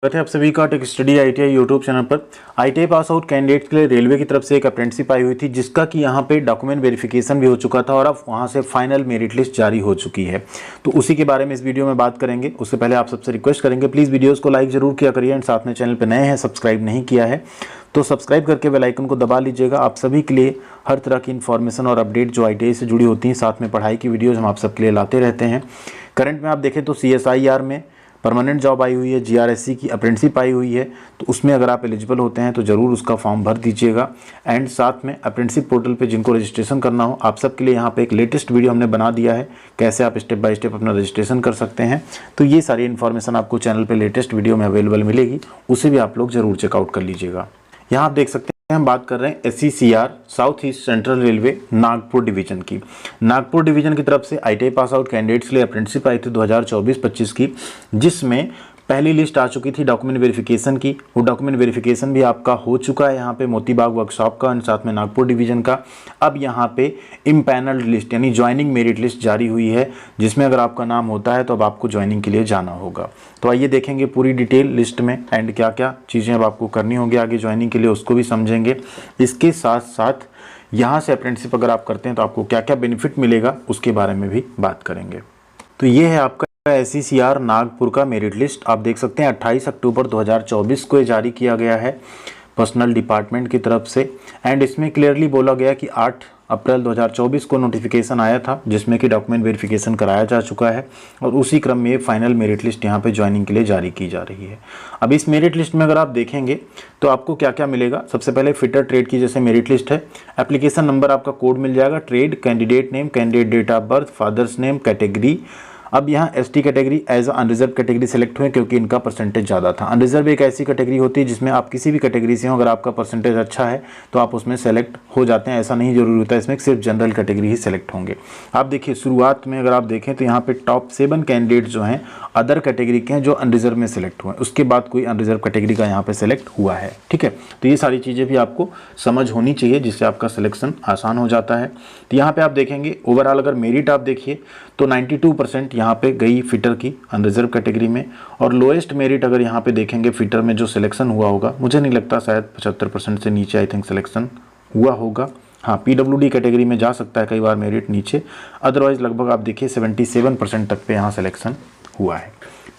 स्वागत है आप सभी का tech study ITI YouTube channel पर। आईटीआई पास आउट कैंडिडेट्स के लिए रेलवे की तरफ से एक अप्रेंटिसशिप आई हुई थी, जिसका कि यहाँ पे डॉक्यूमेंट वेरिफिकेशन भी हो चुका था और अब वहाँ से फाइनल मेरिट लिस्ट जारी हो चुकी है। तो उसी के बारे में इस वीडियो में बात करेंगे। उससे पहले आप सबसे रिक्वेस्ट करेंगे प्लीज़ वीडियोज़ को लाइक जरूर किया करिए एंड साथ में चैनल पर नए हैं सब्सक्राइब नहीं किया है तो सब्सक्राइब करके बेल आइकन को दबा लीजिएगा। आप सभी के लिए हर तरह की इन्फॉर्मेशन और अपडेट जो आईटीआई से जुड़ी होती हैं, साथ में पढ़ाई की वीडियोज़ हम आप सबके लिए लाते रहते हैं। करंट में आप देखें तो CSIR में परमानेंट जॉब आई हुई है, GRSC की अप्रेंटिसशिप आई हुई है, तो उसमें अगर आप एलिजिबल होते हैं तो ज़रूर उसका फॉर्म भर दीजिएगा। एंड साथ में अप्रेंटिसशिप पोर्टल पे जिनको रजिस्ट्रेशन करना हो, आप सबके लिए यहाँ पे एक लेटेस्ट वीडियो हमने बना दिया है, कैसे आप स्टेप बाय स्टेप अपना रजिस्ट्रेशन कर सकते हैं। तो ये सारी इन्फॉर्मेशन आपको चैनल पर लेटेस्ट वीडियो में अवेलेबल मिलेगी, उसे भी आप लोग ज़रूर चेकआउट कर लीजिएगा। यहाँ आप देख सकते हैं हम बात कर रहे हैं SECR south east central railway Nagpur division की। नागपुर डिवीजन की तरफ से आईटीआई पास आउट कैंडिडेट्स के लिए अप्रेंटिसशिप आई थी 2024-25 की, जिसमें पहली लिस्ट आ चुकी थी डॉक्यूमेंट वेरिफिकेशन की। वो डॉक्यूमेंट वेरिफिकेशन भी आपका हो चुका है यहाँ पे मोतीबाग वर्कशॉप का और साथ में नागपुर डिवीजन का। अब यहाँ पे इम्पैनल्ड लिस्ट यानी ज्वाइनिंग मेरिट लिस्ट जारी हुई है, जिसमें अगर आपका नाम होता है तो अब आपको ज्वाइनिंग के लिए जाना होगा। तो आइए देखेंगे पूरी डिटेल लिस्ट में एंड क्या क्या चीज़ें अब आपको करनी होगी आगे ज्वाइनिंग के लिए, उसको भी समझेंगे। इसके साथ साथ यहाँ से अप्रेंटिसशिप अगर आप करते हैं तो आपको क्या क्या बेनिफिट मिलेगा उसके बारे में भी बात करेंगे। तो ये है आपका SECR नागपुर का मेरिट लिस्ट। आप देख सकते हैं 28 अक्टूबर 2024 को ये जारी किया गया है पर्सनल डिपार्टमेंट की तरफ से। एंड इसमें क्लियरली बोला गया कि 8 अप्रैल 2024 को नोटिफिकेशन आया था, जिसमें कि डॉक्यूमेंट वेरिफिकेशन कराया जा चुका है और उसी क्रम में फाइनल मेरिट लिस्ट यहाँ पे ज्वाइनिंग के लिए जारी की जा रही है। अब इस मेरिट लिस्ट में अगर आप देखेंगे तो आपको क्या क्या मिलेगा। सबसे पहले फिटर ट्रेड की जैसे मेरिट लिस्ट है, एप्लीकेशन नंबर आपका कोड मिल जाएगा, trade, candidate name, candidate date of birth, father's name, category. अब यहाँ ST category as unreserve category select हुए क्योंकि इनका परसेंटेज ज़्यादा था। अनरिजर्व एक ऐसी कैटेगरी होती है जिसमें आप किसी भी कैटेगरी से हो, अगर आपका परसेंटेज अच्छा है तो आप उसमें सेलेक्ट हो जाते हैं, ऐसा नहीं जरूरी होता है। इसमें सिर्फ जनरल कैटेगरी ही सेलेक्ट होंगे। आप देखिए शुरुआत में अगर आप देखें तो यहाँ पे टॉप 7 कैंडिडेट जो हैं अदर कैटेगरी के हैं जो अनरिजर्व में सेलेक्ट हुए, उसके बाद कोई अनरिजर्व कैटेगरी का यहाँ पे सेलेक्ट हुआ है। ठीक है, तो ये सारी चीज़ें भी आपको समझ होनी चाहिए जिससे आपका सिलेक्शन आसान हो जाता है। तो यहाँ पे आप देखेंगे ओवरऑल अगर मेरिट आप देखिए तो 92% यहाँ पे गई फिटर की अनरिजर्व कैटेगरी में, और लोएस्ट मेरिट अगर यहाँ पे देखेंगे फिटर में जो सिलेक्शन हुआ होगा, मुझे नहीं लगता शायद 75% से नीचे आई थिंक सिलेक्शन हुआ होगा। हाँ, PWD कैटेगरी में जा सकता है कई बार मेरिट नीचे, अदरवाइज लगभग आप देखिए 77% तक पे यहाँ सिलेक्शन हुआ है।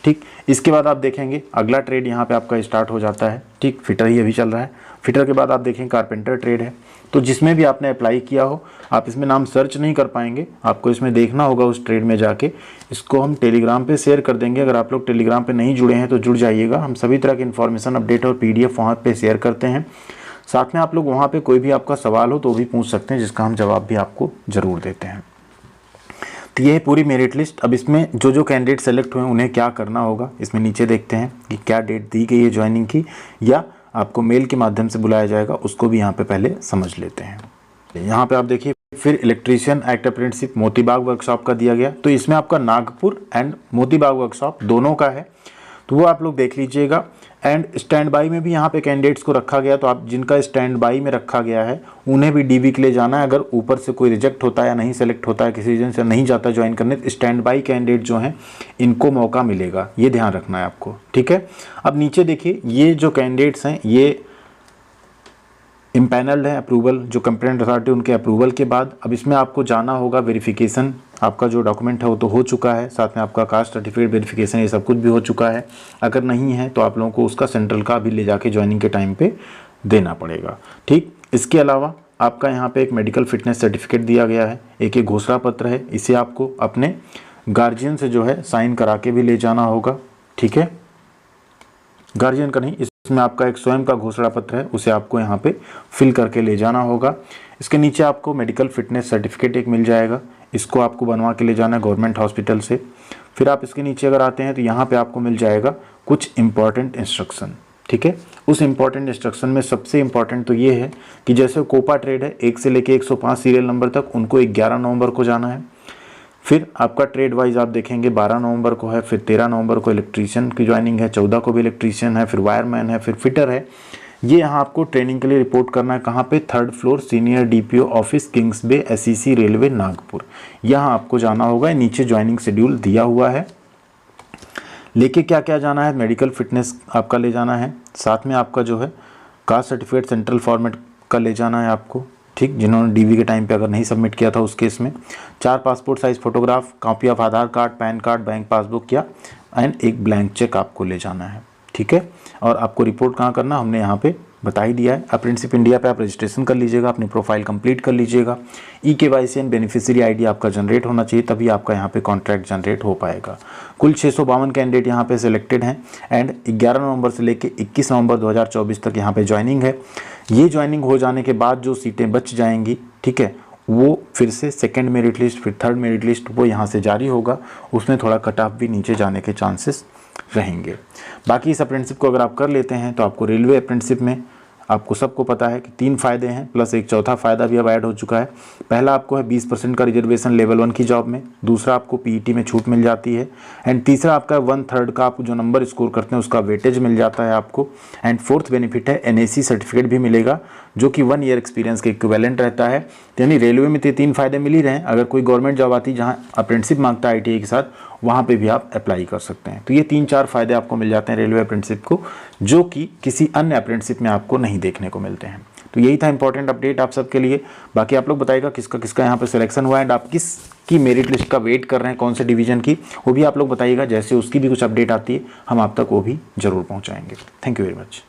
ठीक, इसके बाद आप देखेंगे अगला ट्रेड यहाँ पे आपका स्टार्ट हो जाता है। ठीक, फिटर ही अभी चल रहा है। फिटर के बाद आप देखें कारपेंटर ट्रेड है, तो जिसमें भी आपने अप्लाई किया हो आप इसमें नाम सर्च नहीं कर पाएंगे, आपको इसमें देखना होगा उस ट्रेड में जाके। इसको हम टेलीग्राम पे शेयर कर देंगे, अगर आप लोग टेलीग्राम पे नहीं जुड़े हैं तो जुड़ जाइएगा। हम सभी तरह की इन्फॉर्मेशन अपडेट और PDF वहाँ पे शेयर करते हैं। साथ में आप लोग वहाँ पे कोई भी आपका सवाल हो तो भी पूछ सकते हैं, जिसका हम जवाब भी आपको ज़रूर देते हैं। तो ये है पूरी मेरिट लिस्ट। अब इसमें जो जो कैंडिडेट सेलेक्ट हुए उन्हें क्या करना होगा, इसमें नीचे देखते हैं कि क्या डेट दी गई है ज्वाइनिंग की या आपको मेल के माध्यम से बुलाया जाएगा, उसको भी यहाँ पे पहले समझ लेते हैं। यहाँ पे आप देखिए फिर electrician act apprenticeship Motibagh workshop का दिया गया, तो इसमें आपका नागपुर एंड मोतीबाग वर्कशॉप दोनों का है, तो वो आप लोग देख लीजिएगा। एंड स्टैंड बाई में भी यहाँ पे कैंडिडेट्स को रखा गया, तो आप जिनका स्टैंड बाई में रखा गया है उन्हें भी DV के लिए जाना है। अगर ऊपर से कोई रिजेक्ट होता है या नहीं सेलेक्ट होता है, किसी रीजन से नहीं जाता ज्वाइन करने, तो स्टैंड बाई कैंडिडेट जो हैं इनको मौका मिलेगा, ये ध्यान रखना है आपको। ठीक है, अब नीचे देखिए ये जो कैंडिडेट्स हैं ये इम्पैनल्ड है, अप्रूवल जो कंप्लेंट अथॉरिटी उनके अप्रूवल के बाद अब इसमें आपको जाना होगा। वेरिफिकेशन आपका जो डॉक्यूमेंट है वो तो हो चुका है, साथ में आपका कास्ट सर्टिफिकेट वेरिफिकेशन ये सब कुछ भी हो चुका है। अगर नहीं है तो आप लोगों को उसका सेंट्रल का भी ले जाके ज्वाइनिंग के टाइम पे देना पड़ेगा। ठीक, इसके अलावा आपका यहाँ पे एक मेडिकल फिटनेस सर्टिफिकेट दिया गया है, एक घोषणा पत्र है, इसे आपको अपने गार्जियन से जो है साइन करा के भी ले जाना होगा। ठीक है, गार्जियन का नहीं, इसमें आपका एक स्वयं का घोषणा पत्र है, उसे आपको यहाँ पे फिल करके ले जाना होगा। इसके नीचे आपको मेडिकल फिटनेस सर्टिफिकेट एक मिल जाएगा, इसको आपको बनवा के ले जाना है गवर्नमेंट हॉस्पिटल से। फिर आप इसके नीचे अगर आते हैं तो यहाँ पे आपको मिल जाएगा कुछ इंपॉर्टेंट इंस्ट्रक्शन। ठीक है, उस इंपॉर्टेंट इंस्ट्रक्शन में सबसे इंपॉर्टेंट तो ये है कि जैसे कोपा ट्रेड है 1 से लेके 105 सीरियल नंबर तक, उनको 11 नवंबर को जाना है। फिर आपका ट्रेड वाइज आप देखेंगे 12 नवंबर को है, फिर 13 नवंबर को इलेक्ट्रीशियन की ज्वाइनिंग है, 14 को भी इलेक्ट्रीशियन है, फिर वायरमैन है, फिर फिटर है। ये यहाँ आपको ट्रेनिंग के लिए रिपोर्ट करना है, कहाँ पे, 3rd floor senior DPO office Kings Bay SEC railway Nagpur, यहाँ आपको जाना होगा। नीचे ज्वाइनिंग शेड्यूल दिया हुआ है। लेके क्या क्या जाना है, मेडिकल फिटनेस आपका ले जाना है, साथ में आपका जो है कास्ट सर्टिफिकेट सेंट्रल फॉर्मेट का ले जाना है आपको, ठीक, जिन्होंने डीवी के टाइम पे अगर नहीं सबमिट किया था उस केस में, 4 passport size photograph, copy of Aadhaar card, pan card, bank passbook या एंड एक ब्लैंक चेक आपको ले जाना है, ठीक है। और आपको रिपोर्ट कहाँ करना हमने यहाँ पे बता ही दिया है। अप्रेंटिसशिप इंडिया पे आप रजिस्ट्रेशन कर लीजिएगा, अपनी प्रोफाइल कंप्लीट कर लीजिएगा, KYC एंड बेनिफिशियरी आईडी आपका जनरेट होना चाहिए, तभी आपका यहाँ पे कॉन्ट्रैक्ट जनरेट हो पाएगा। कुल 652 कैंडिडेट यहाँ पे सिलेक्टेड हैं एंड 11 नवंबर से लेकर 21 नवंबर 2024 तक यहाँ पे ज्वाइनिंग है। ये ज्वाइनिंग हो जाने के बाद जो सीटें बच जाएंगी, ठीक है, वो फिर से सेकेंड मेरिट लिस्ट, फिर थर्ड मेरिट लिस्ट वो यहाँ से जारी होगा, उसमें थोड़ा कट ऑफ भी नीचे जाने के चांसेस रहेंगे। बाकी इस अप्रेंटिसशिप को अगर आप कर लेते हैं तो आपको रेलवे अप्रेंटिसशिप में आपको सबको पता है कि 3 फ़ायदे हैं, प्लस एक चौथा फ़ायदा भी अब ऐड हो चुका है। पहला आपको है 20% का रिजर्वेशन लेवल 1 की जॉब में, दूसरा आपको PET में छूट मिल जाती है एंड तीसरा आपका 1/3 का आप जो नंबर स्कोर करते हैं उसका वेटेज मिल जाता है आपको एंड फोर्थ बेनिफिट है NAC सर्टिफिकेट भी मिलेगा जो कि 1 ईयर एक्सपीरियंस के इक्विवेलेंट रहता है। यानी रेलवे में तो 3 फ़ायदे मिल ही रहे हैं, अगर कोई गवर्नमेंट जॉब आती है जहाँ अप्रेंटिसशिप मांगता है ITI के साथ, वहाँ पे भी आप अप्लाई कर सकते हैं। तो ये 3-4 फ़ायदे आपको मिल जाते हैं रेलवे अप्रेंटिसशिप को, जो कि किसी अन्य अप्रेंटिसशिप में आपको नहीं देखने को मिलते हैं। तो यही था इंपॉर्टेंट अपडेट आप सबके लिए। बाकी आप लोग बताइएगा किसका किसका यहाँ पे सिलेक्शन हुआ एंड आप किस की मेरिट लिस्ट का वेट कर रहे हैं, कौन से डिवीजन की, वो भी आप लोग बताइएगा। जैसे उसकी भी कुछ अपडेट आती है हम आप तक वो भी ज़रूर पहुँचाएंगे। Thank you very much.